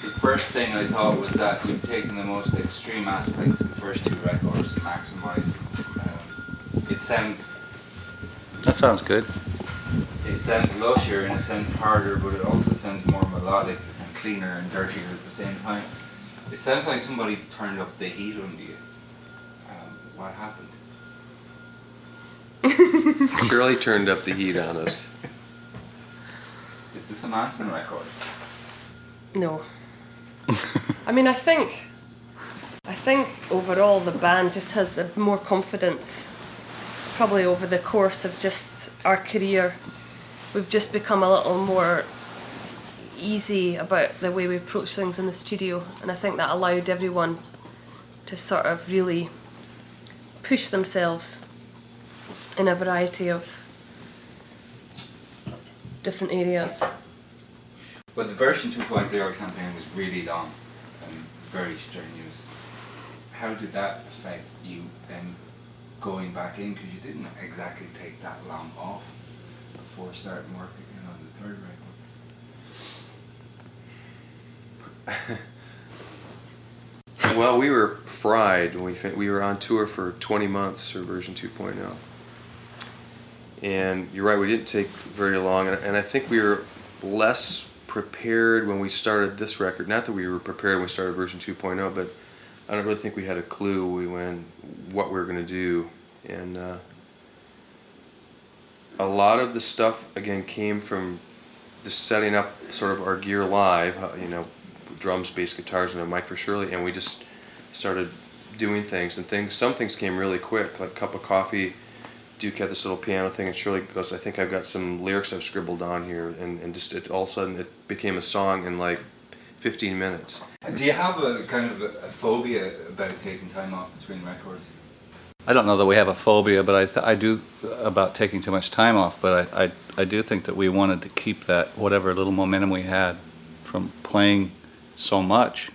The first thing I thought was that you've taken the most extreme aspects of the first two records and maximised them. It sounds... That sounds good. It sounds lusher and it sounds harder, but it also sounds more melodic and cleaner and dirtier at the same time. It sounds like somebody turned up the heat under you. What happened? Shirley turned up the heat on us. Is this a Madison record? No. I mean, I think overall the band just has a more confidence, probably over the course of just our career. We've just become a little more easy about the way we approach things in the studio, and I think that allowed everyone to sort of really push themselves in a variety of different areas. But the version 2.0 campaign was really long and very strenuous. How did that affect you then going back in? Because you didn't exactly take that long off before starting work again on the third record. Well, we were fried when we were on tour for 20 months for version 2.0. And you're right, we didn't take very long, and I think we were less prepared when we started this record. Not that we were prepared when we started version 2.0, but I don't really think we had a clue what we were going to do. And a lot of the stuff, again, came from just setting up sort of our gear live, drums, bass, guitars, and a mic for Shirley, and we just started doing things, and some things came really quick, like Cup of Coffee. Duke had this little piano thing, and Shirley goes, I think I've got some lyrics I've scribbled on here, and just all of a sudden it became a song in like 15 minutes. Do you have a kind of a phobia about taking time off between records? I don't know that we have a phobia, but I do about taking too much time off, but I do think that we wanted to keep that, whatever little momentum we had from playing so much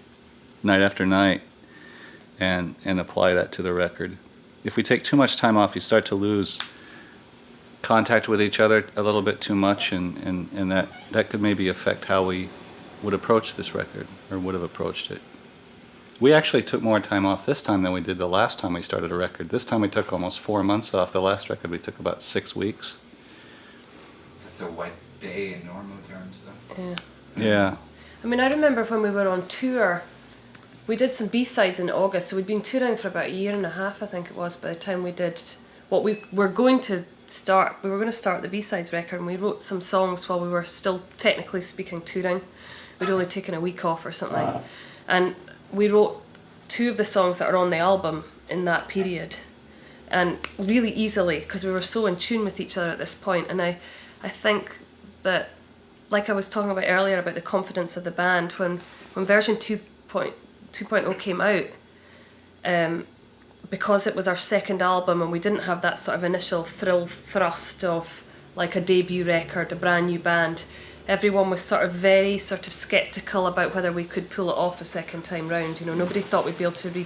night after night, and apply that to the record. If we take too much time off, you start to lose contact with each other a little bit too much, and that could maybe affect how we would approach this record, or would have approached it. We actually took more time off this time than we did the last time we started a record. This time we took almost 4 months off. The last record we took about 6 weeks. That's a wet day in normal terms, though. Yeah. Yeah. I mean, I remember when we were on tour, we did some B-sides in August, so we'd been touring for about a year and a half, I think it was, by the time we did what we were going to start. We were going to start the B-sides record, and we wrote some songs while we were still, technically speaking, touring. We'd only taken a week off or something. And we wrote 2 of the songs that are on the album in that period, and really easily, because we were so in tune with each other at this point. And I think that, like I was talking about earlier about the confidence of the band, when version 2.0 came out, because it was our second album and we didn't have that sort of initial thrill thrust of like a debut record, a brand new band, everyone was very sceptical about whether we could pull it off a second time round. Nobody thought we'd be able to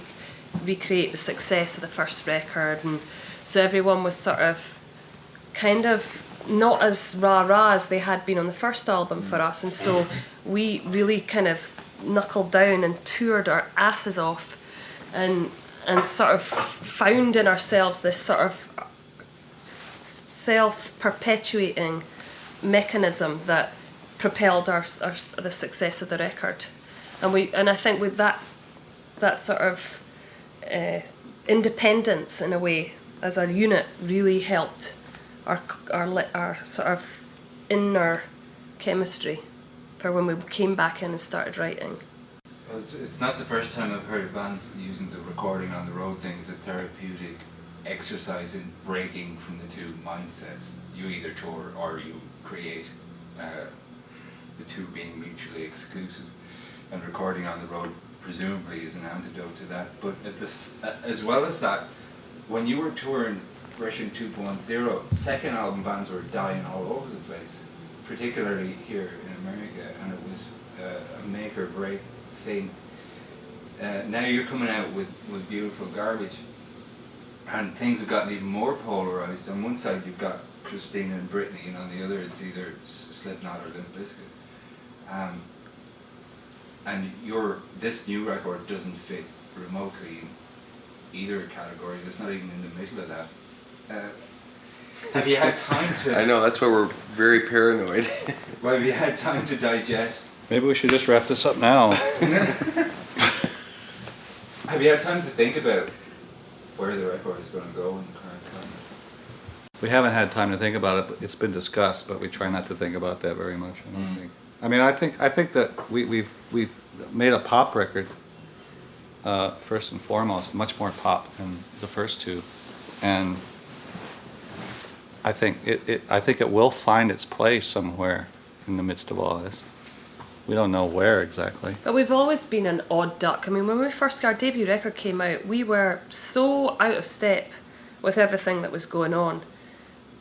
recreate the success of the first record, and so everyone was sort of kind of not as rah-rah as they had been on the first album for us, and so we really kind of knuckled down and toured our asses off, and sort of found in ourselves this sort of self-perpetuating mechanism that propelled the success of the record, and I think with that sort of independence in a way as a unit really helped our sort of inner chemistry for when we came back in and started writing. Well, it's not the first time I've heard of bands using the recording on the road thing as a therapeutic exercise in breaking from the two mindsets. You either tour or you create, the two being mutually exclusive, and recording on the road presumably is an antidote to that. But as well as that, when you were touring version 2.0, second album bands were dying all over the place, particularly here in America, and it was a make or break thing. Now you're coming out with Beautiful Garbage, and things have gotten even more polarized. On one side you've got Christina and Britney, and on the other it's either Slipknot or Limp Bizkit. and this new record doesn't fit remotely in either categories. It's not even in the middle of that. Have you had time to? I know, that's why we're very paranoid. Well, have you had time to digest? Maybe we should just wrap this up now. Have you had time to think about where the record is going to go in the current climate? We haven't had time to think about it, but it's been discussed, but we try not to think about that very much, I don't think. I mean, I think that we've made a pop record, first and foremost, much more pop than the first two. And I think it will find its place somewhere in the midst of all this. We don't know where exactly. But we've always been an odd duck. I mean, when our debut record came out, we were so out of step with everything that was going on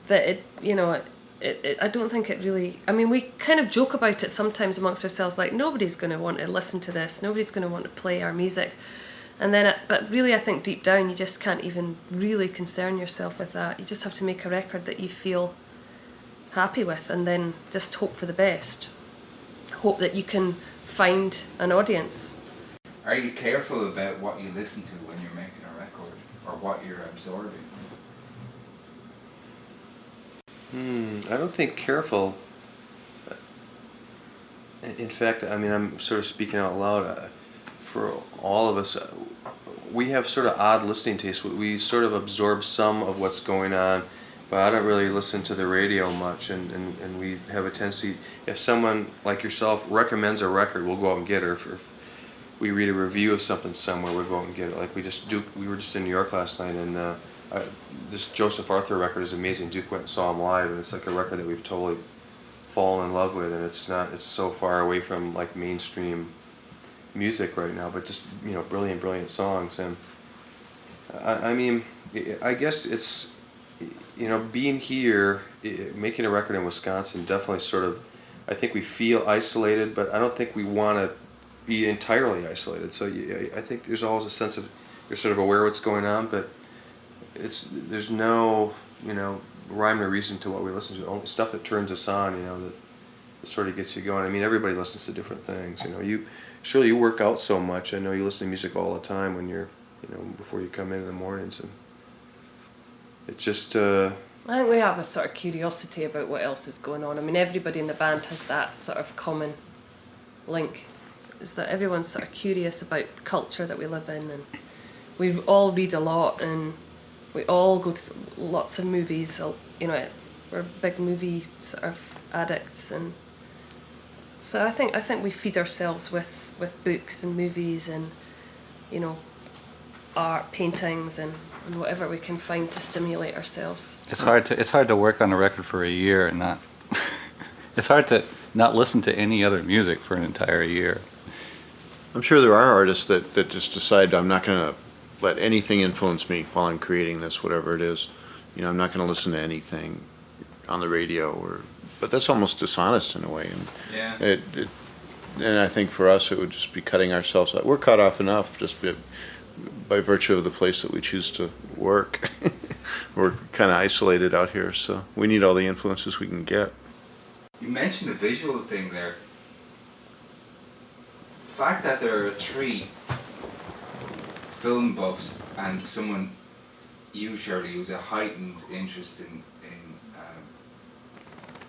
that I don't think it really. I mean, we kind of joke about it sometimes amongst ourselves, like nobody's going to want to listen to this, nobody's going to want to play our music, and then. But really, I think deep down, you just can't even really concern yourself with that. You just have to make a record that you feel happy with, and then just hope for the best. Hope that you can find an audience. Are you careful about what you listen to when you're making a record, or what you're absorbing? I don't think careful. In fact, I mean, I'm sort of speaking out loud. For all of us, we have sort of odd listening tastes. We sort of absorb some of what's going on, but I don't really listen to the radio much, and we have a tendency, if someone like yourself recommends a record, we'll go out and get it. If we read a review of something somewhere, we'll go out and get it. Like we were just in New York last night, and this Joseph Arthur record is amazing. Duke went and saw him live, and it's like a record that we've totally fallen in love with, and it's so far away from like mainstream music right now, but just brilliant songs. And I mean, I guess it's being here, making a record in Wisconsin, definitely sort of, I think we feel isolated, but I don't think we want to be entirely isolated. So I think there's always a sense of you're sort of aware of what's going on, but there's no rhyme or reason to what we listen to. Only stuff that turns us on, that sort of gets you going. I mean, everybody listens to different things. You work out so much. I know you listen to music all the time when you're before you come in the mornings, and it's just. I think we have a sort of curiosity about what else is going on. I mean, everybody in the band has that sort of common link, is that everyone's sort of curious about the culture that we live in, and we all read a lot, and we all go to lots of movies. We're big movie sort of addicts, and so I think we feed ourselves with books and movies and art, paintings, and whatever we can find to stimulate ourselves. It's hard to work on a record for a year and not. It's hard to not listen to any other music for an entire year. I'm sure there are artists that just decide, I'm not going to let anything influence me while I'm creating this, whatever it is. I'm not going to listen to anything on the radio, but that's almost dishonest in a way. And yeah. And I think for us, it would just be cutting ourselves out. We're cut off enough just by virtue of the place that we choose to work. We're kind of isolated out here, so we need all the influences we can get. You mentioned the visual thing there. The fact that there are 3 film buffs and someone, you Shirley, who's a heightened interest in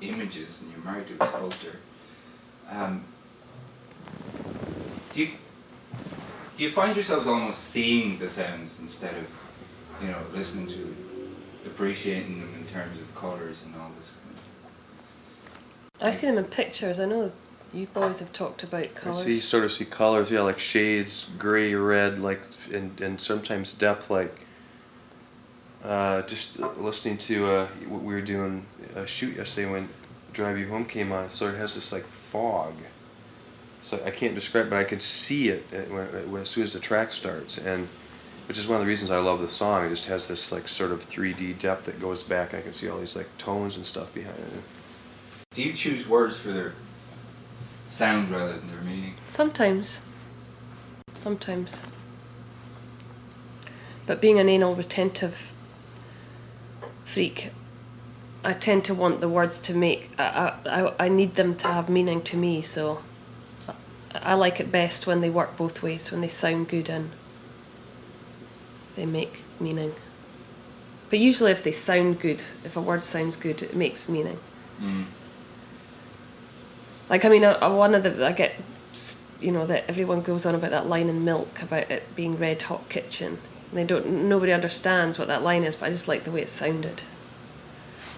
images, and you're married to a sculptor. Do you find yourselves almost seeing the sounds instead of, listening to, appreciating them in terms of colours and all this kind of? I see them in pictures. I know you boys have talked about colours. You sort of see colors, like shades, gray, red, like, and sometimes depth, like. Just listening to we were doing a shoot yesterday when Drive You Home came on. It sort of has this like fog. So I can't describe, but I could see it when as soon as the track starts, and which is one of the reasons I love the song. It just has this like sort of 3D depth that goes back. I can see all these like tones and stuff behind it. Do you choose words for their sound rather than their meaning? Sometimes. But being an anal retentive freak, I tend to want the words to make. I need them to have meaning to me. So I like it best when they work both ways, when they sound good and they make meaning. But usually if they sound good, if a word sounds good, it makes meaning. Like, I mean, I get, you know, that everyone goes on about that line in Milk about it being red hot kitchen. And nobody understands what that line is, but I just like the way it sounded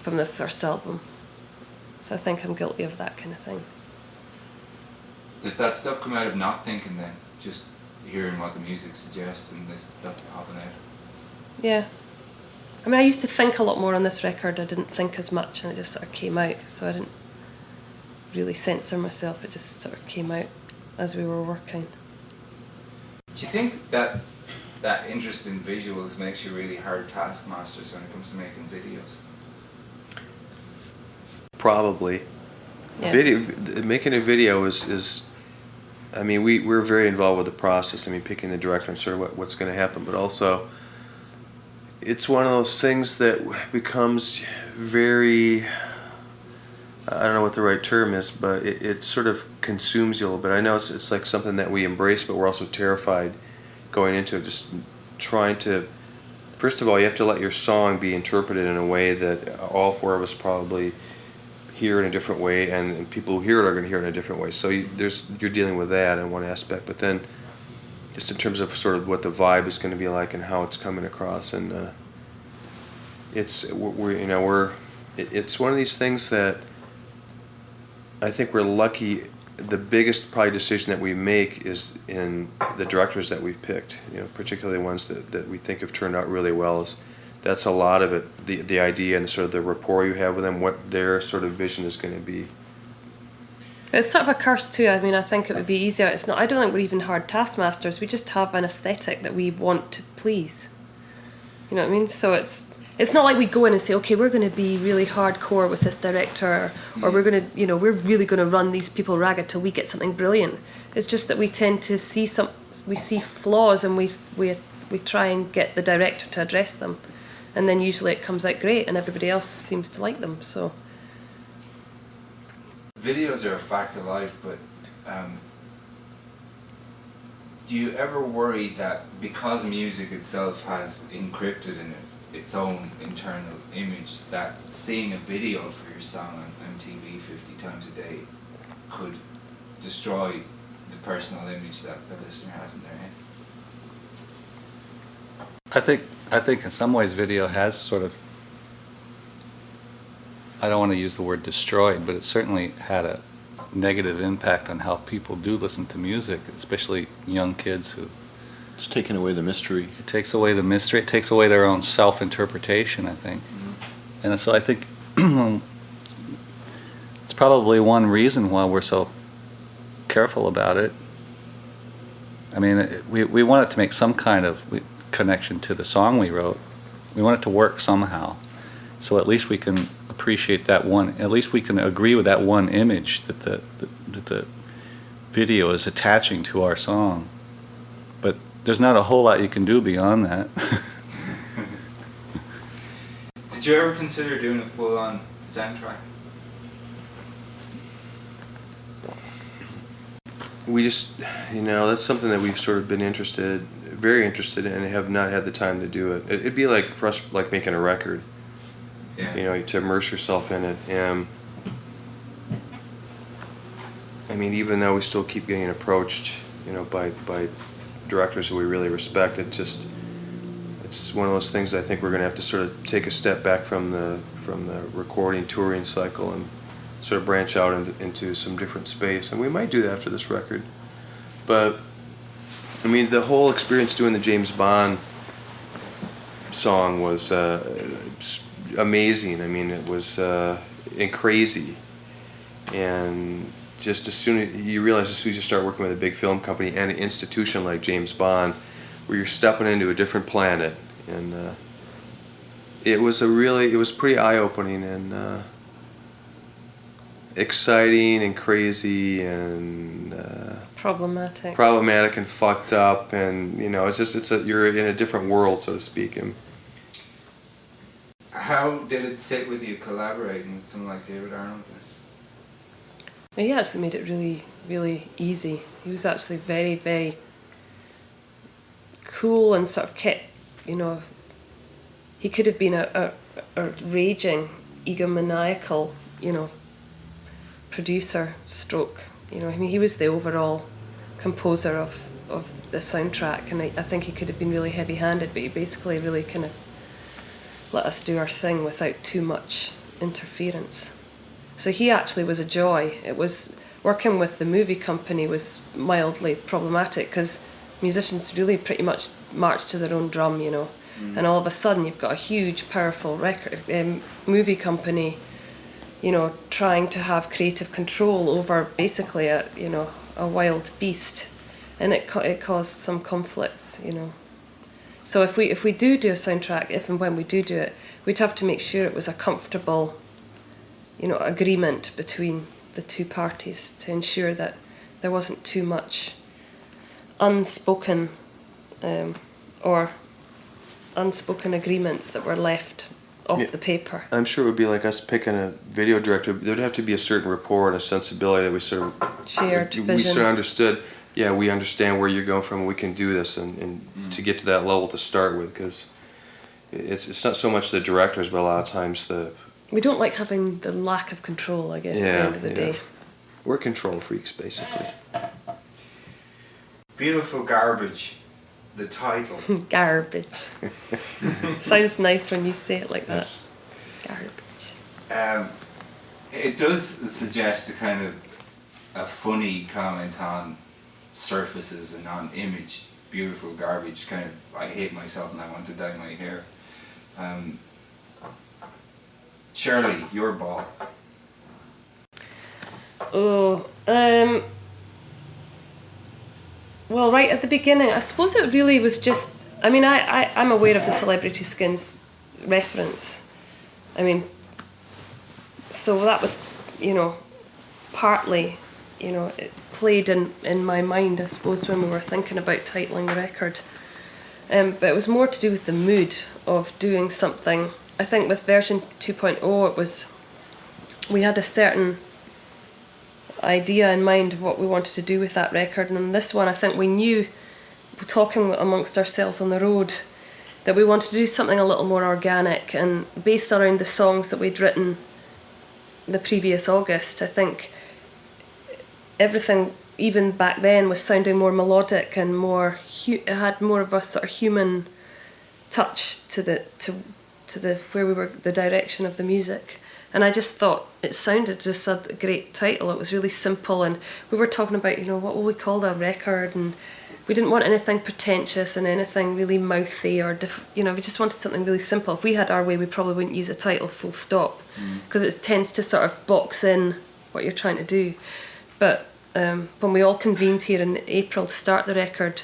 from the first album. So I think I'm guilty of that kind of thing. Does that stuff come out of not thinking then? Just hearing what the music suggests and this stuff popping out? Yeah. I mean, I used to think a lot more on this record. I didn't think as much, and it just sort of came out. So I didn't really censor myself. It just sort of came out as we were working. Do you think that that interest in visuals makes you really hard taskmasters when it comes to making videos? Probably. Yeah. Making a video is I mean, we're very involved with the process. I mean, picking the director and sort of what's going to happen, but also it's one of those things that becomes very, I don't know what the right term is, but it sort of consumes you a little bit. I know it's like something that we embrace, but we're also terrified going into it, just trying to, first of all, you have to let your song be interpreted in a way that all four of us probably hear in a different way, and people who hear it are going to hear it in a different way. So you're dealing with that in one aspect, but then just in terms of sort of what the vibe is going to be like and how it's coming across, and it's one of these things that I think we're lucky. The biggest probably decision that we make is in the directors that we've picked, you know, particularly ones that we think have turned out really well. That's a lot of it, the idea and sort of the rapport you have with them, what their sort of vision is going to be. It's sort of a curse too. I mean, I think it would be easier. It's not. I don't think we're even hard taskmasters. We just have an aesthetic that we want to please. You know what I mean? So it's not like we go in and say, okay, we're going to be really hardcore with this director, or we're going to, you know, we're really going to run these people ragged till we get something brilliant. It's just that we tend to see flaws, and we try and get the director to address them, and then usually it comes out great, and everybody else seems to like them. So. Videos are a fact of life, but do you ever worry that because music itself has encrypted in it its own internal image, that seeing a video for your song on MTV 50 times a day could destroy the personal image that the listener has in their head? I think in some ways video has sort of, I don't want to use the word destroyed, but it certainly had a negative impact on how people do listen to music, especially young kids who... It's taken away the mystery. It takes away the mystery. It takes away their own self-interpretation, I think. Mm-hmm. And so I think it's probably one reason why we're so careful about it. I mean, we want it to make some kind of connection to the song we wrote. We want it to work somehow. So at least we can appreciate that one, at least we can agree with that one image that the video is attaching to our song. But there's not a whole lot you can do beyond that. Did you ever consider doing a full-on soundtrack? We just, you know, that's something that we've sort of been very interested in, and have not had the time to do it. It'd be like for us, like making a record. Yeah. You know, to immerse yourself in it. And I mean, even though we still keep getting approached, you know, by directors who we really respect, it's one of those things I think we're going to have to sort of take a step back from the recording touring cycle and sort of branch out into some different space. And we might do that after this record. But I mean, the whole experience doing the James Bond song was amazing. I mean, it was crazy, and just as soon as you start working with a big film company and an institution like James Bond, where you're stepping into a different planet, and it was pretty eye-opening and exciting and crazy and problematic and fucked up, and you know, you're in a different world, so to speak. And how did it sit with you collaborating with someone like David Arnold? But he actually made it really, really easy. He was actually very, very cool and sort of kept, you know, he could have been a raging, egomaniacal, you know, producer stroke. You know, I mean, he was the overall composer of the soundtrack, and I think he could have been really heavy-handed, but he basically really kind of let us do our thing without too much interference. So he actually was a joy. It was working with the movie company was mildly problematic because musicians really pretty much march to their own drum, you know, and all of a sudden you've got a huge, powerful movie company, you know, trying to have creative control over basically a wild beast, and it caused some conflicts, you know. So if we do a soundtrack, if and when we do it, we'd have to make sure it was a comfortable, you know, agreement between the two parties to ensure that there wasn't too much unspoken agreements that were left off the paper. I'm sure it would be like us picking a video director. There'd have to be a certain rapport and a sensibility that we sort of Shared we vision. sort of understood. Yeah, we understand where you're going from. We can do this, and to get to that level to start with, because it's not so much the directors, but a lot of times We don't like having the lack of control, I guess, at the end of the day. We're control freaks, basically. Beautiful Garbage, the title. Garbage. Sounds nice when you say it like that. Garbage. It does suggest a kind of a funny comment on surfaces and on image. Beautiful garbage, kind of, I hate myself and I want to dye my hair. Shirley, your ball. Well, right at the beginning, I suppose it really was just, I mean, I'm aware of the Celebrity Skins reference. I mean, so that was, you know, partly, you know, it played in my mind, I suppose, when we were thinking about titling the record. But it was more to do with the mood of doing something. I think with version 2.0, it was, we had a certain idea in mind of what we wanted to do with that record, and on this one I think we knew, talking amongst ourselves on the road, that we wanted to do something a little more organic and based around the songs that we'd written the previous August. I think everything even back then was sounding more melodic and more it had more of a sort of human touch to the where we were, the direction of the music. And I just thought it sounded just a great title. It was really simple, and we were talking about, you know, what will we call the record, and we didn't want anything pretentious and anything really mouthy or, you know, we just wanted something really simple. If we had our way, we probably wouldn't use a title full stop, because it tends to sort of box in what you're trying to do. But when we all convened here in April to start the record,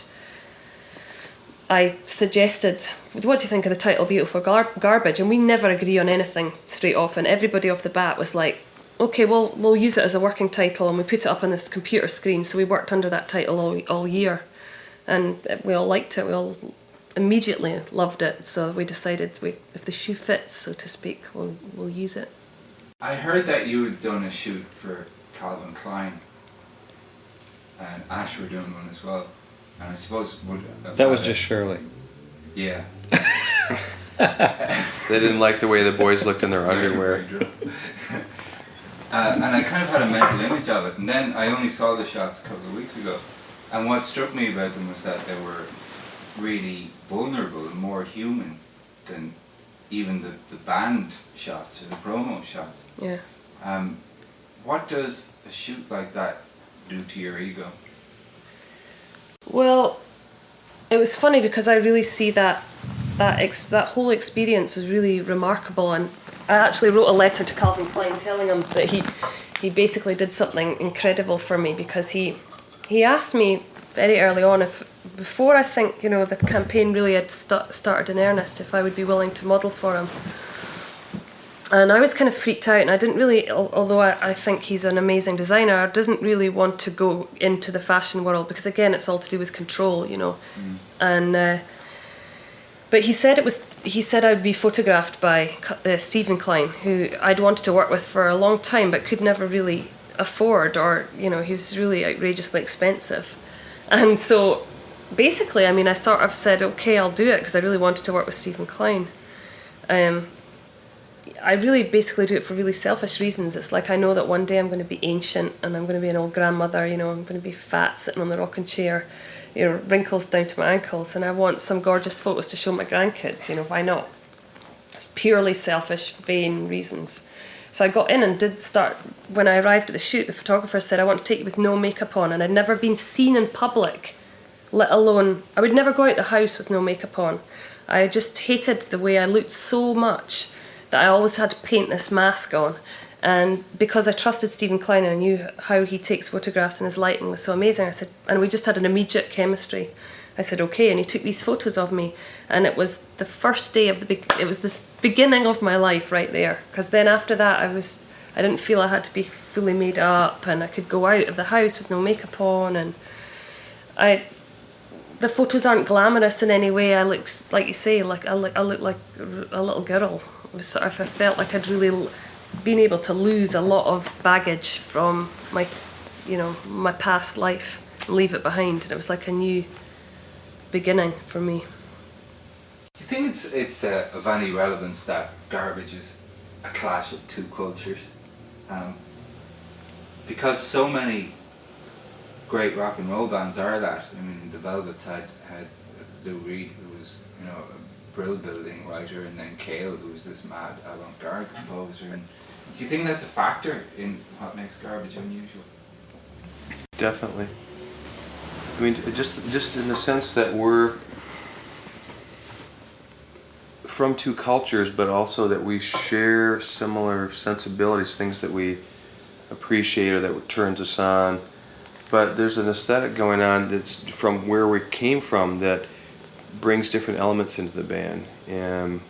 I suggested, what do you think of the title Beautiful Garbage? And we never agree on anything straight off, and everybody off the bat was like, okay, well, we'll use it as a working title, and we put it up on this computer screen. So we worked under that title all year, and we all liked it. We all immediately loved it, so we decided if the shoe fits, so to speak, we'll use it. I heard that you had done a shoot for Calvin Klein, and Ash were doing one as well. And I suppose that was just Shirley. Yeah. They didn't like the way the boys looked in their underwear. And I kind of had a mental image of it, and then I only saw the shots a couple of weeks ago. And what struck me about them was that they were really vulnerable and more human than even the band shots or the promo shots. Yeah. What does a shoot like that do to your ego? Well, it was funny because I really see that whole experience was really remarkable, and I actually wrote a letter to Calvin Klein telling him that he basically did something incredible for me, because he asked me very early on, if before I think, you know, the campaign really had started in earnest, if I would be willing to model for him. And I was kind of freaked out, and I didn't really, although I think he's an amazing designer, I didn't really want to go into the fashion world, because again, it's all to do with control, you know. And but he said I would be photographed by Stephen Klein, who I'd wanted to work with for a long time, but could never really afford, or he was really outrageously expensive. And so basically, I mean, I sort of said, okay, I'll do it, because I really wanted to work with Stephen Klein. I really basically do it for really selfish reasons. It's like, I know that one day I'm going to be ancient and I'm going to be an old grandmother, I'm going to be fat, sitting on the rocking chair, wrinkles down to my ankles, and I want some gorgeous photos to show my grandkids. Why not? It's purely selfish, vain reasons. So I got in and did start. When I arrived at the shoot, the photographer said, I want to take you with no makeup on, and I'd never been seen in public, let alone, I would never go out the house with no makeup on. I just hated the way I looked so much that I always had to paint this mask on. And because I trusted Stephen Klein and I knew how he takes photographs and his lighting was so amazing, I said, and we just had an immediate chemistry. I said, okay, and he took these photos of me, and it was the first day of it was the beginning of my life right there. Because then after that, I didn't feel I had to be fully made up, and I could go out of the house with no makeup on, and the photos aren't glamorous in any way. I look, like you say, I look like a little girl. It was sort of, I felt like I'd really been able to lose a lot of baggage from my, my past life, and leave it behind, and it was like a new beginning for me. Do you think it's of any relevance that garbage is a clash of two cultures? Because so many great rock and roll bands are that. I mean, the Velvets had Lou Reed, who was a brill building writer, and then Cale, who was this mad avant-garde composer. And do you think that's a factor in what makes garbage unusual? Definitely. I mean, just in the sense that we're from two cultures, but also that we share similar sensibilities, things that we appreciate or that turns us on. But there's an aesthetic going on that's from where we came from that brings different elements into the band. And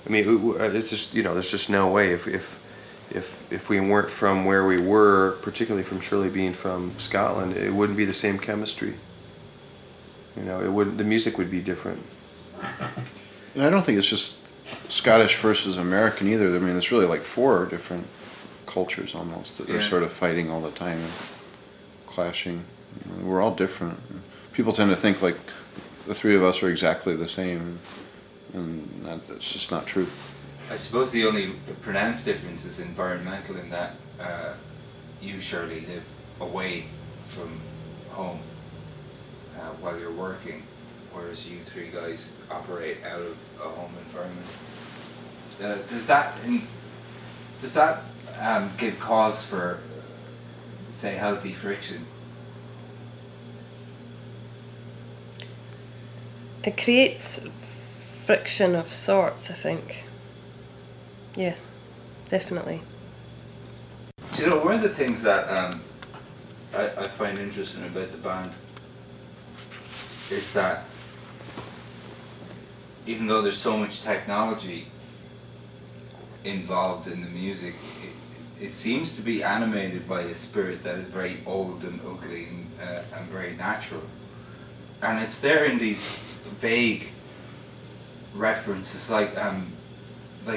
I mean, it's just, there's just no way if we weren't from where we were, particularly from Shirley being from Scotland, it wouldn't be the same chemistry. The music would be different. And I don't think it's just Scottish versus American either. I mean, it's really like four different cultures almost that are sort of fighting all the time and clashing. We're all different. People tend to think like the three of us are exactly the same, and that's just not true. I suppose the only pronounced difference is environmental, in that you surely live away from home while you're working, whereas you three guys operate out of a home environment. Does that give cause for, say, healthy friction? It creates friction of sorts, I think. Yeah, definitely. One of the things that I find interesting about the band is that even though there's so much technology involved in the music, it seems to be animated by a spirit that is very old and ugly and very natural. And it's there in these vague references, like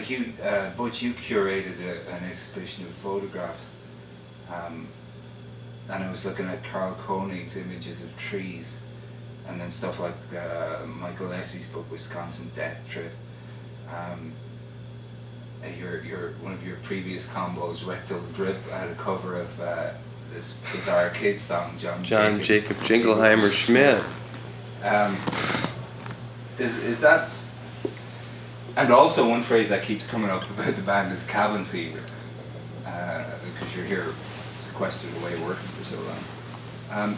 you, Butch, you curated an exhibition of photographs, and I was looking at Carl Koenig's images of trees, and then stuff like Michael Essie's book, Wisconsin Death Trip. One of your previous combos, Rectal Drip, had a cover of this bizarre kids song, John Jacob Jingleheimer Schmidt. Is that? And also one phrase that keeps coming up about the band is cabin fever, because you're here sequestered away working for so long.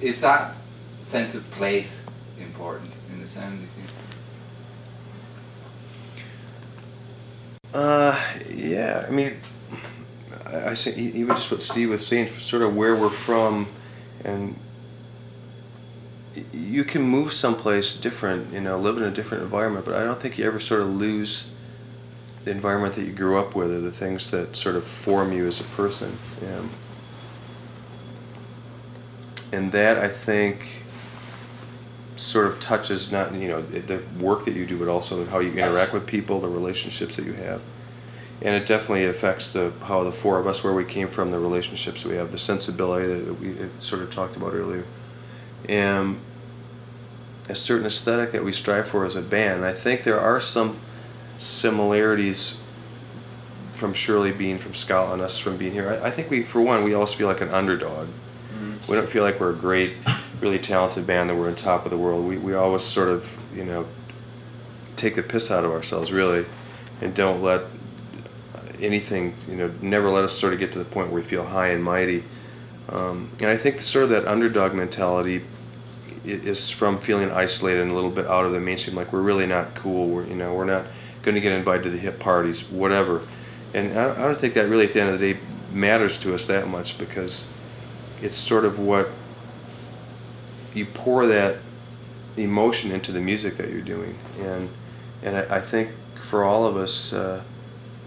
Is that sense of place important in the sound, do you think? Yeah, I mean, I say even just what Steve was saying, sort of where we're from, and you can move someplace different, live in a different environment, but I don't think you ever sort of lose the environment that you grew up with, or the things that sort of form you as a person. And that, I think, sort of touches not the work that you do, but also how you interact with people, the relationships that you have. and it definitely affects how the four of us, where we came from, the relationships we have, the sensibility that we sort of talked about earlier, and a certain aesthetic that we strive for as a band. And I think there are some similarities from Shirley being from Scotland, us from being here. I think for one, we always feel like an underdog. We don't feel like we're a great, really talented band that we're on top of the world. We always sort of, take the piss out of ourselves, really, and don't let anything, never let us sort of get to the point where we feel high and mighty. And I think sort of that underdog mentality is from feeling isolated and a little bit out of the mainstream, like we're really not cool, we're not going to get invited to the hip parties, whatever. And I don't think that really at the end of the day matters to us that much, because it's sort of what you pour that emotion into the music that you're doing. And I think for all of us,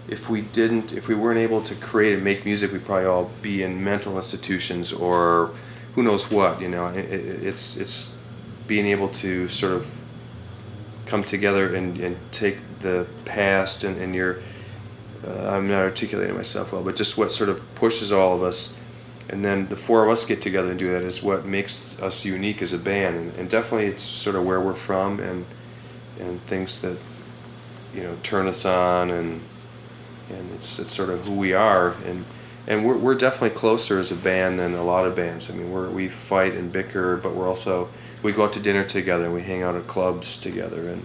if we weren't able to create and make music, we'd probably all be in mental institutions or who knows what. It's being able to sort of come together and take the past and your I'm not articulating myself well, but just what sort of pushes all of us, and then the four of us get together and do that is what makes us unique as a band. And definitely it's sort of where we're from and things that turn us on, and it's sort of who we are, and we're definitely closer as a band than a lot of bands. I mean, we fight and bicker, but we go out to dinner together and we hang out at clubs together, and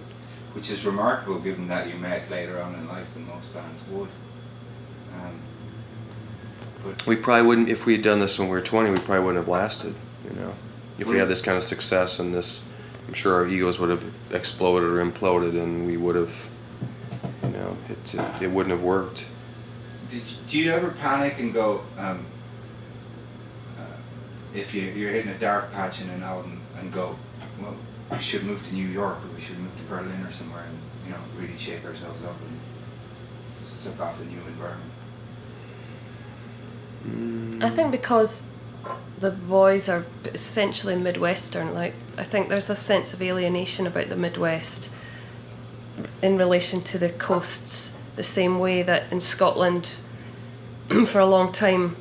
Which is remarkable, given that you met later on in life than most bands would. But we probably wouldn't, if we had done this when we were 20, we probably wouldn't have lasted, If we had this kind of success and this, I'm sure our egos would have exploded or imploded, and we would have, it wouldn't have worked. do you ever panic and go, if you're hitting a dark patch in an album and go, well, we should move to New York, or we should move to Berlin or somewhere, and really shake ourselves up and suck off a new environment? I think because the boys are essentially Midwestern, I think there's a sense of alienation about the Midwest in relation to the coasts, the same way that in Scotland for a long time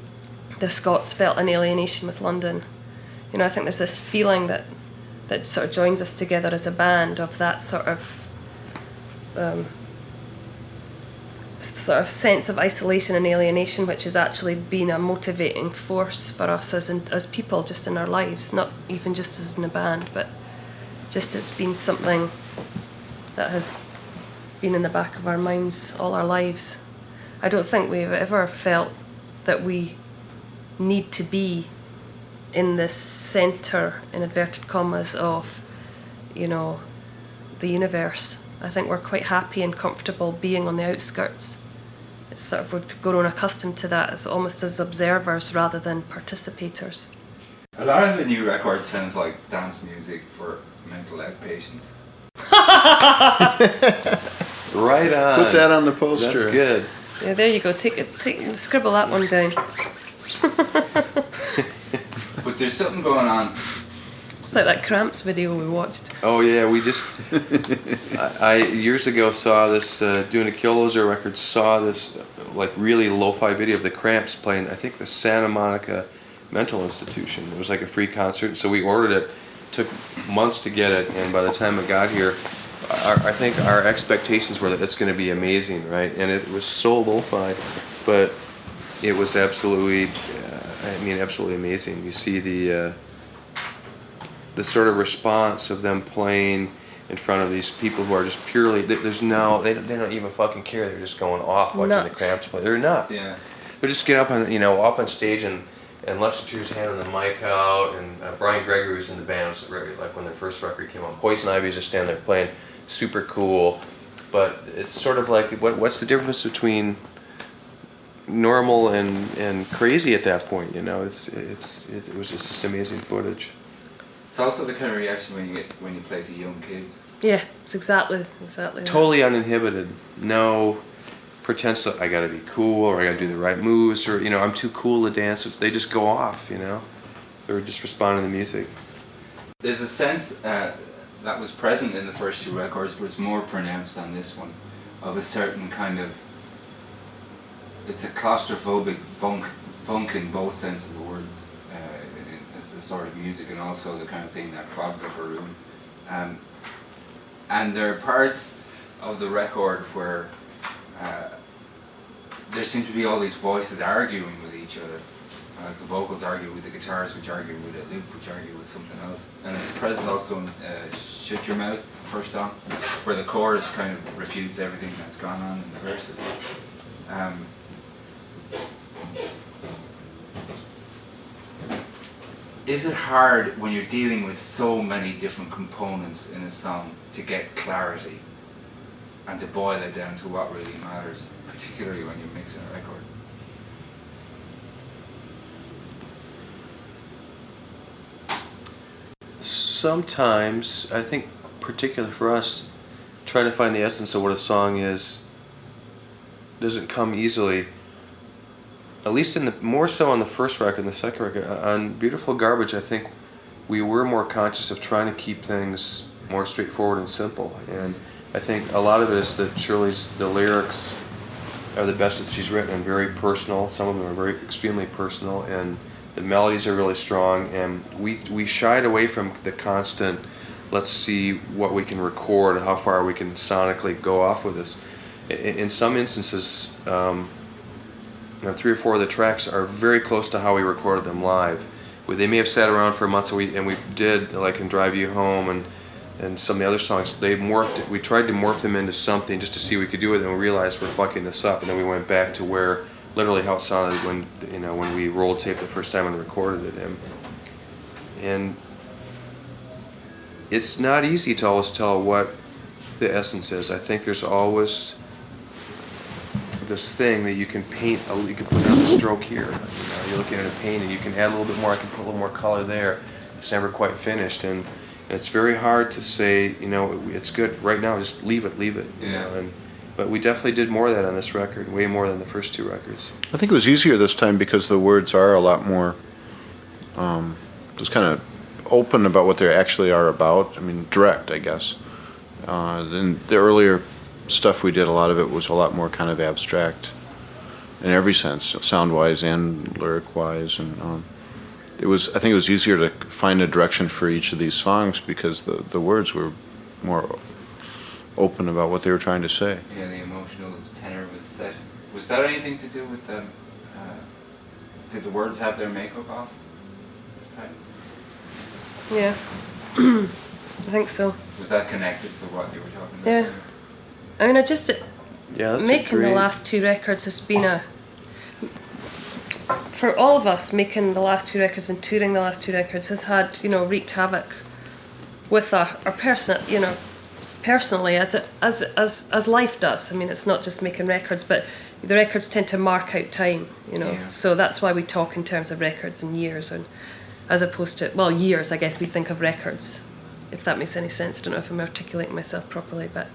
the Scots felt an alienation with London. I think there's this feeling that sort of joins us together as a band, of that sort of sense of isolation and alienation, which has actually been a motivating force for us as people, just in our lives, not even just as in a band, but just as being something that has been in the back of our minds all our lives. I don't think we've ever felt that we need to be in this centre, in inverted commas, of the universe. I think we're quite happy and comfortable being on the outskirts. It's sort of, we've grown accustomed to that as almost as observers rather than participators. A lot of the new record sounds like dance music for mental outpatients. Right on. Put that on the poster. That's good. Yeah, there you go. Scribble that one down. But there's something going on. It's like that Cramps video we watched. Oh yeah, we just I years ago saw this doing a Kill Loser record, saw this like really lo-fi video of the Cramps playing, I think, the Santa Monica Mental Institution. It was like a free concert, so we ordered it. Took months to get it, and by the time it got here, I think our expectations were that it's going to be amazing, right? And it was so lo-fi, but it was absolutely, absolutely amazing. You see the sort of response of them playing in front of these people who are just purely, they don't even fucking care. They're just going off watching the Cramps play. They're nuts. Yeah. They're just getting up on, up on stage, and Lex Shapir's handing the mic out, and Brian Gregory was in the band, like when their first record came out. Poison Ivy was just standing there playing, super cool. But it's sort of like, what's the difference between normal and crazy at that point? It was just amazing footage. It's also the kind of reaction when you play to young kids. Yeah, it's exactly that. Totally uninhibited. No pretense that I gotta be cool or I gotta do the right moves, or I'm too cool to dance. They just go off. They're just responding to the music. There's a sense that was present in the first two records, but it's more pronounced on this one, of a certain kind of it's a claustrophobic funk in both senses of the word. It's the sort of music and also the kind of thing that fogs up a room. And there are parts of the record where there seem to be all these voices arguing with each other. The vocals argue with the guitars, which argue with a loop, which argue with something else. And it's present also in Shut Your Mouth, the first song, where the chorus kind of refutes everything that's gone on in the verses. Is it hard when you're dealing with so many different components in a song to get clarity and to boil it down to what really matters, particularly when you're mixing a record? Sometimes, I think, particularly for us, trying to find the essence of what a song is doesn't come easily. At least more so on the first record and the second record. On Beautiful Garbage, I think we were more conscious of trying to keep things more straightforward and simple. And I think a lot of it is that the lyrics are the best that she's written and very personal. Some of them are very extremely personal, and the melodies are really strong. And we shied away from the constant, let's see what we can record, how far we can sonically go off with this. In some instances, 3 or 4 of the tracks are very close to how we recorded them live. They may have sat around for months, and we did, like in Drive You Home and some of the other songs, we tried to morph them into something just to see what we could do with it, and we realized we're fucking this up, and then we went back to literally how it sounded when we rolled tape the first time and recorded it. And it's not easy to always tell what the essence is. I think there's always this thing that you can paint, you can put another stroke here. You're looking at a paint and you can add a little bit more, I can put a little more color there. It's never quite finished, and it's very hard to say, it's good right now, just leave it. Yeah. But we definitely did more of that on this record, way more than the first 2 records. I think it was easier this time because the words are a lot more just kind of open about what they actually are about. I mean, direct, I guess. Then the earlier stuff we did, a lot of it was a lot more kind of abstract in every sense, sound-wise and lyric-wise. And I think it was easier to find a direction for each of these songs because the words were more open about what they were trying to say. Yeah, the emotional tenor was set. Was that anything to do with them? Did the words have their makeup off this time? Yeah, I think so. Was that connected to what you were talking about? Yeah. I mean, That's making the last 2 records has been for all of us, making the last 2 records and touring the last 2 records has had, wreaked havoc with our personally, as life does. I mean, it's not just making records, but the records tend to mark out time, Yeah. So that's why we talk in terms of records and years, and as opposed to, years, I guess we think of records, if that makes any sense. I don't know if I'm articulating myself properly, but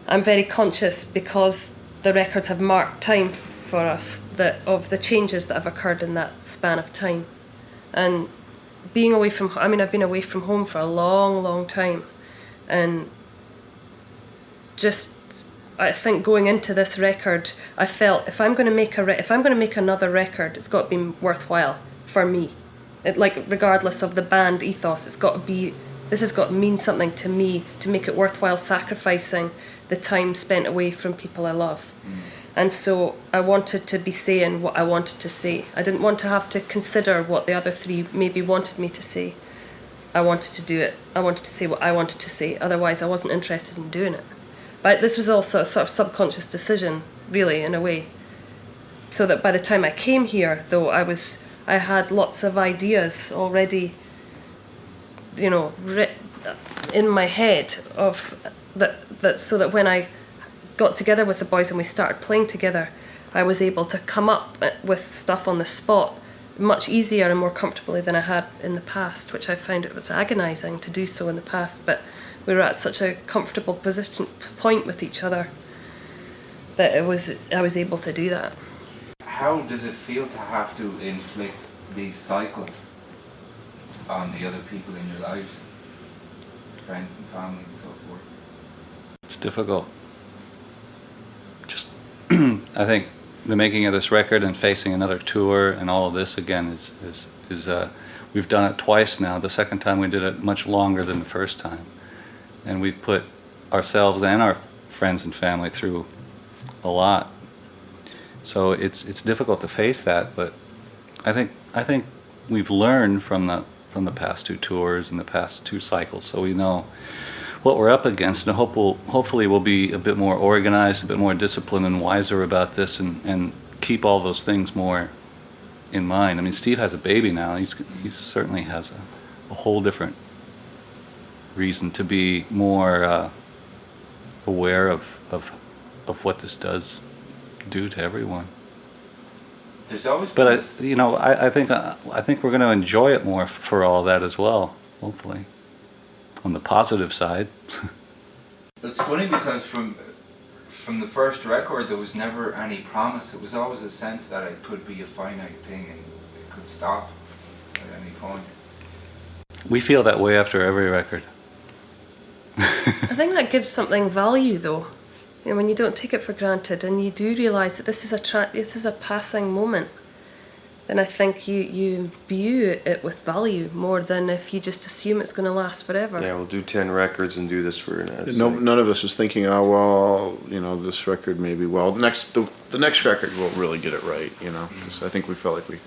I'm very conscious because the records have marked time for us of the changes that have occurred in that span of time. And being away from, I've been away from home for a long, long time. And just, I think going into this record, I felt if I'm going to make another record, it's got to be worthwhile for me. Regardless of the band ethos, this has got to mean something to me to make it worthwhile sacrificing the time spent away from people I love. And so I wanted to be saying what I wanted to say. I didn't want to have to consider what the other 3 maybe wanted me to say. I wanted to do it. I wanted to say what I wanted to say. Otherwise, I wasn't interested in doing it. But this was also a sort of subconscious decision, really, in a way. So that by the time I came here, though, I had lots of ideas already, in my head of that, so that when I got together with the boys and we started playing together, I was able to come up with stuff on the spot much easier and more comfortably than I had in the past, which I found it was agonising to do so in the past, but we were at such a comfortable point with each other that I was able to do that. How does it feel to have to inflict these cycles on the other people in your lives, friends and family and so forth? It's difficult. Just, I think the making of this record and facing another tour and all of this again is we've done it twice now. The second time we did it much longer than the first time, and we've put ourselves and our friends and family through a lot. So it's difficult to face that, but I think we've learned from the past two tours and the past two cycles, so we know what we're up against, and hopefully we'll be a bit more organized, a bit more disciplined and wiser about this, and keep all those things more in mind. I mean, Steve has a baby now. He certainly has a whole different reason to be more aware of what this does do to everyone. There's always But been this- I think we're going to enjoy it more for all that as well. Hopefully, on the positive side. It's funny because from the first record there was never any promise. It was always a sense that it could be a finite thing and it could stop at any point. We feel that way after every record. I think that gives something value, though. When you don't take it for granted and you do realise that this is a passing moment, then I think you imbue it with value more than if you just assume it's going to last forever. Yeah, we'll do 10 records and do this for None of us is thinking, oh well, this record maybe the next record will really get it right, 'cause I think we felt like we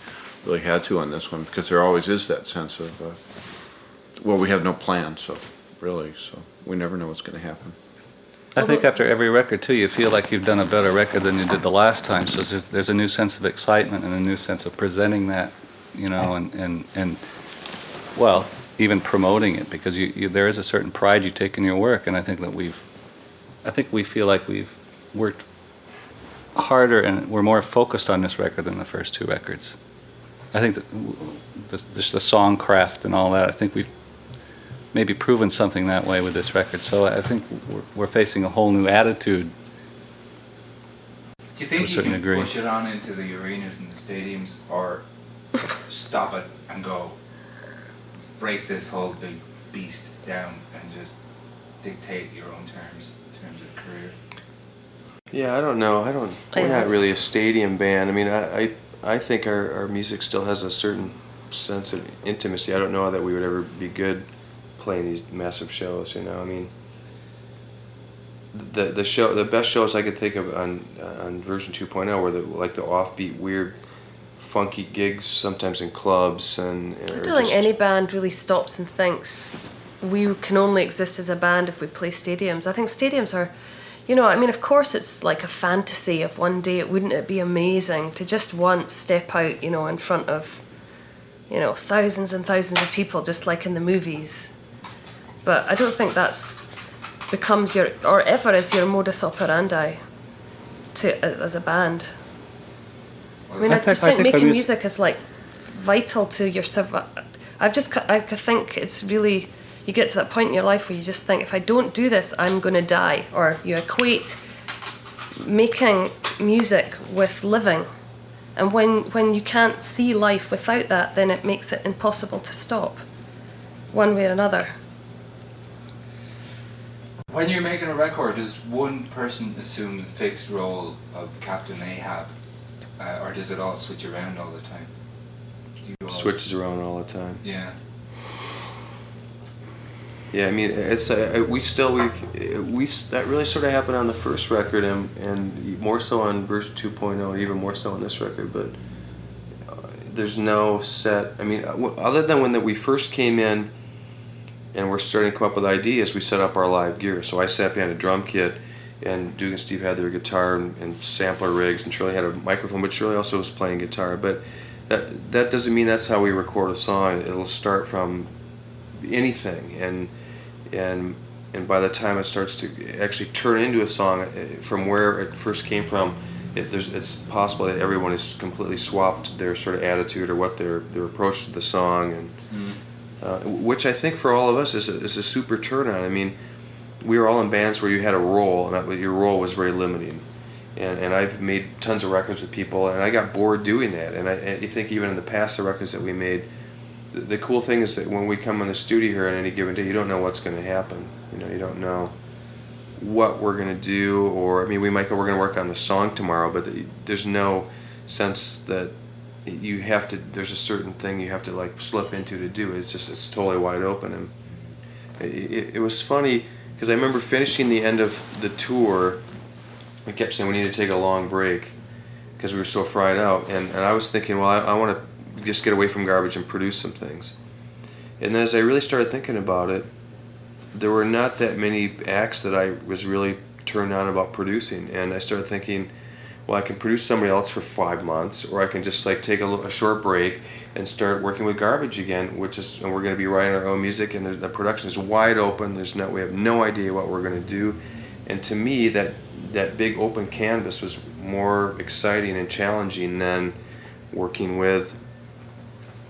really had to on this one, because there always is that sense of we have no plan, so we never know what's going to happen. I think after every record too, you feel like you've done a better record than you did the last time. So there's a new sense of excitement and a new sense of presenting that, and well, even promoting it, because there is a certain pride you take in your work, and I think we feel like we've worked harder and we're more focused on this record than the first two records. I think that just the song craft and all that, I think we've maybe proven something that way with this record. So I think we're facing a whole new attitude. Do you think you certain can degree. push it on into the arenas and the stadiums, or stop it and go break this whole big beast down and just dictate your own terms in terms of career? Yeah, I don't know. We're not really a stadium band. I mean, I think our music still has a certain sense of intimacy. I don't know that we would ever be good playing these massive shows. I mean, the best shows I could think of on version 2.0 were the offbeat, weird, funky gigs, sometimes in clubs and. I don't think any band really stops and thinks we can only exist as a band if we play stadiums. I think stadiums are, of course it's like a fantasy of one day. Wouldn't it be amazing to just once step out, in front of, thousands and thousands of people, just like in the movies. But I don't think that's becomes or ever is your modus operandi as a band. I mean, I just think making music is like vital to your I think it's really, you get to that point in your life where you just think, if I don't do this, I'm going to die. Or you equate making music with living. And when you can't see life without that, then it makes it impossible to stop, one way or another. When you're making a record, does one person assume the fixed role of Captain Ahab, or does it all switch around all the time? Switches around all the time. Yeah. Yeah, I mean, it's that really sort of happened on the first record, and more so on version 2.0, and even more so on this record. But there's no set. I mean, other than when we first came in, and we're starting to come up with ideas, we set up our live gear. So I sat behind a drum kit, and Duke and Steve had their guitar and sampler rigs, and Shirley had a microphone, but Shirley also was playing guitar. But that doesn't mean that's how we record a song. It'll start from anything, and by the time it starts to actually turn into a song from where it first came from, it's possible that everyone has completely swapped their sort of attitude or what their approach to the song, and which I think for all of us is a super turn on. I mean, we were all in bands where you had a role, and your role was very limiting. And I've made tons of records with people, and I got bored doing that. And I think even in the past, the records that we made, the cool thing is that when we come in the studio here on any given day, you don't know what's going to happen. You don't know what we're gonna do, or I mean, we're gonna work on the song tomorrow, but there's no sense that you have to. There's a certain thing you have to like slip into to do. It's totally wide open, and it was funny because I remember finishing the end of the tour. We kept saying we need to take a long break because we were so fried out, and I was thinking, well, I want to just get away from garbage and produce some things. And then as I really started thinking about it, there were not that many acts that I was really turned on about producing, and I started thinking, well, I can produce somebody else for 5 months, or I can just like take a short break and start working with garbage again, and we're going to be writing our own music, and the production is wide open. We have no idea what we're going to do, and to me, that big open canvas was more exciting and challenging than working with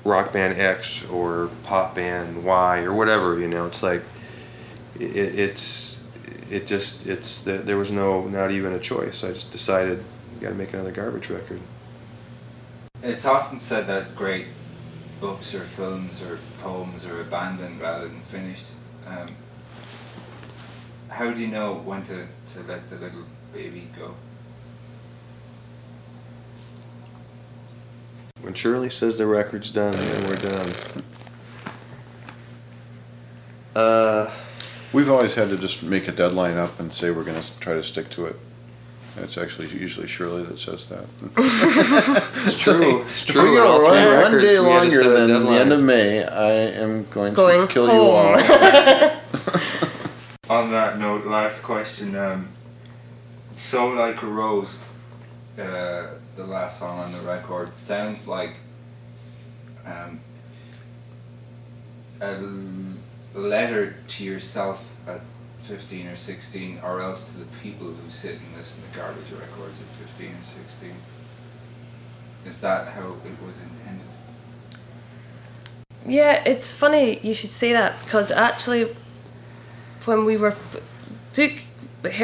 rock band X or pop band Y or whatever. It's like there was not even a choice. I just decided you got to make another garbage record. It's often said that great books or films or poems are abandoned rather than finished. How do you know when to let the little baby go? When Shirley says the record's done, then we're done. We've always had to just make a deadline up and say we're going to try to stick to it. And it's actually usually Shirley that says that. It's true. It's If we true. go All three one records, day we had to set longer a than the deadline. end of May, I am going Going to kill home. you all. On that note, last question. So Like a Rose, the last song on the record, sounds like a letter to yourself at 15 or 16, or else to the people who sit and listen to garbage records at 15 or 16. Is that how it was intended? Yeah, it's funny you should say that, because actually when Duke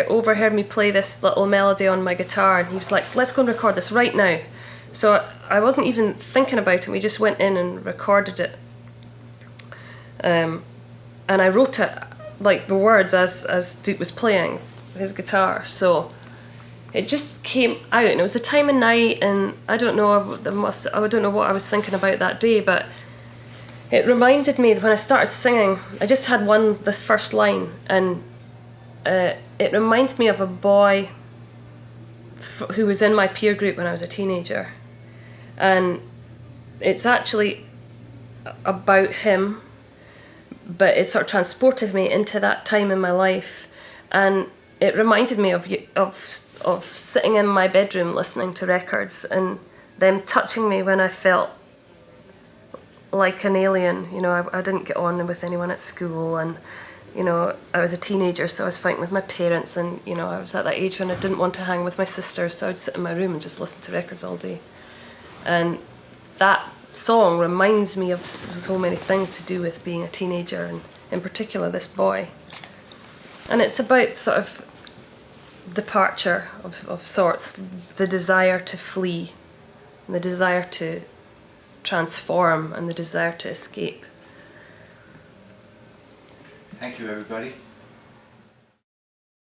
overheard me play this little melody on my guitar, and he was like, let's go and record this right now. So I wasn't even thinking about it, we just went in and recorded it. And I wrote it, like the words, as Duke was playing his guitar. So it just came out, and it was the time of night, and I don't know what I was thinking about that day, but it reminded me that when I started singing, I just had the first line, and it reminded me of a boy who was in my peer group when I was a teenager. And it's actually about him, but it sort of transported me into that time in my life, and it reminded me of sitting in my bedroom listening to records and them touching me when I felt like an alien. I didn't get on with anyone at school, and I was a teenager, so I was fighting with my parents, and I was at that age when I didn't want to hang with my sisters, so I'd sit in my room and just listen to records all day. And that song reminds me of so many things to do with being a teenager, and in particular this boy. And it's about sort of departure of sorts, the desire to flee, and the desire to transform, and the desire to escape. Thank you, everybody.